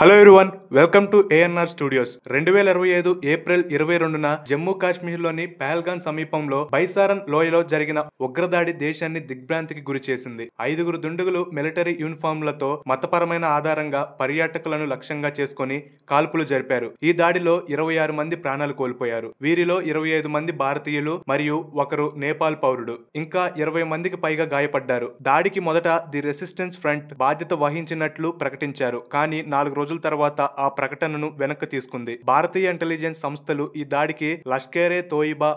Hello everyone, welcome to ANR studios. 2025 April 22న జమ్మూ కాశ్మీర్లోని పహల్గాన్ సమీపంలో బైసారన్ లోయలో జరిగిన ఉగ్రదాడి దేశాన్ని దిగ్భ్రాంతికి గురి చేసింది. 5గురు దుండగులు మిలిటరీ యూనిఫామ్లతో మతపరమైన ఆధారంగా పర్యాటకులను లక్ష్యంగా చేసుకుని కాల్పులు జరిపారు. ఈ దాడిలో 26 మంది ప్రాణాలు కోల్పోయారు. వీరిలో 25 మంది భారతీయులు మరియు ఒకరు నేపాల్ పౌరుడు. ఇంకా 20 మందికి పైగా గాయపడ్డారు. దాడికి మొదట ది రెసిస్టెన్స్ ఫ్రంట్ బాధ్యత వహించినట్లు ప్రకటించారు. కానీ 4 రోజుల తర్వాత ఆ ప్రకటనను వెనక్కి తీసుకుంది. భారతీయ ఇంటెలిజెన్స్ సంస్థలు ఈ దాడికి లష్కరే తోయిబా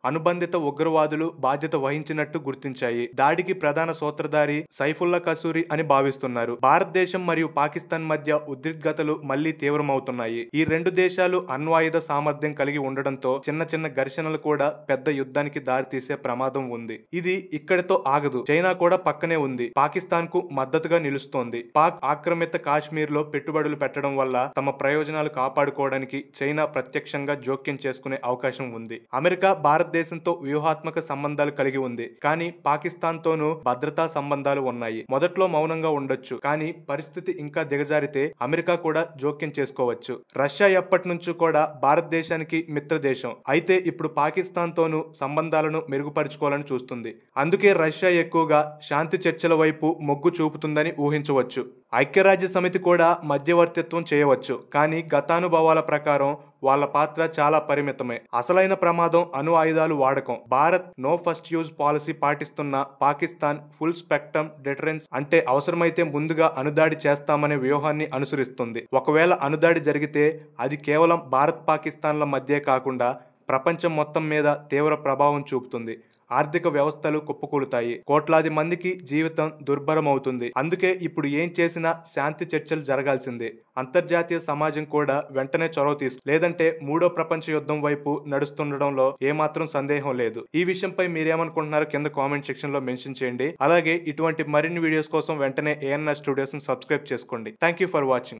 అనుబంధిత ఉగ్రవాదులు బాధ్యత వహించినట్టు గుర్తించాయి. దాడికి ప్రధాన సూత్రధారి సైఫుల్లా కసూరి అని భావిస్తున్నారు. భారతదేశం మరియు పాకిస్తాన్ మధ్య ఉద్రిక్తతలు మళ్లీ తీవ్రమవుతున్నాయి. ఈ రెండు దేశాలు అణ్వాయుధ సామర్థ్యం కలిగి ఉండడంతో చిన్న చిన్న ఘర్షణలు కూడా పెద్ద యుద్ధానికి దారితీసే ప్రమాదం ఉంది. ఇది ఇక్కడితో ఆగదు. చైనా కూడా పక్కనే ఉంది. పాకిస్తాన్ కు మద్దతుగా నిలుస్తోంది. పాక్ ఆక్రమిత కాశ్మీర్ లో పెట్టుబడులు పెట్టడం వల్ల తమ ప్రయోజనాలు కాపాడుకోవడానికి చైనా ప్రత్యక్షంగా జోక్యం చేసుకునే అవకాశం ఉంది. అమెరికా భారతదేశంతో వ్యూహాత్మక సంబంధాలు కలిగి ఉంది. కానీ పాకిస్తాన్ తోనూ భద్రతా సంబంధాలు ఉన్నాయి. మొదట్లో మౌనంగా ఉండొచ్చు, కానీ పరిస్థితి ఇంకా దిగజారితే అమెరికా కూడా జోక్యం చేసుకోవచ్చు. రష్యా ఎప్పటి నుంచో కూడా భారతదేశానికి మిత్ర దేశం. అయితే ఇప్పుడు పాకిస్తాన్ తోనూ సంబంధాలను మెరుగుపరుచుకోవాలని చూస్తుంది. అందుకే రష్యా ఎక్కువగా శాంతి చర్చల వైపు మొగ్గు చూపుతుందని ఊహించవచ్చు. ఐక్యరాజ్య సమితి కూడా మధ్యవర్తిత్వం చేయవచ్చు, కానీ గతానుభవాల ప్రకారం వాళ్ళ పాత్ర చాలా పరిమితమే. అసలైన ప్రమాదం అణు ఆయుధాలు వాడకం. Bharat no first use policy పాటిస్తున్న పాకిస్తాన్ ఫుల్ స్పెక్ట్రమ్ డిటరెన్స్ అంటే అవసరమైతే ముందుగా అణుదాడి చేస్తామనే వ్యూహాన్ని అనుసరిస్తుంది. ఒకవేళ అణుదాడి జరిగితే అది కేవలం భారత్ పాకిస్తాన్ల మధ్యే కాకుండా ప్రపంచం మొత్తం మీద తీవ్ర ప్రభావం చూపుతుంది. ఆర్థిక వ్యవస్థలు కుప్పకూలుతాయి. కోట్లాది మందికి జీవితం దుర్భరమవుతుంది. అందుకే ఇప్పుడు ఏం చేసినా శాంతి చర్చలు జరగాల్సిందే. అంతర్జాతీయ సమాజం కూడా వెంటనే చొరవ లేదంటే మూడో ప్రపంచ యుద్ధం వైపు నడుస్తుండడంలో ఏమాత్రం సందేహం లేదు. ఈ విషయంపై మీరేమనుకుంటున్నారో కింద కామెంట్ సెక్షన్ లో మెన్షన్ చేయండి. అలాగే ఇటువంటి మరిన్ని వీడియోస్ కోసం వెంటనే ఏఎన్ఆర్ స్టూడియోస్ ని సబ్స్క్రైబ్ చేసుకోండి. Thank you for watching.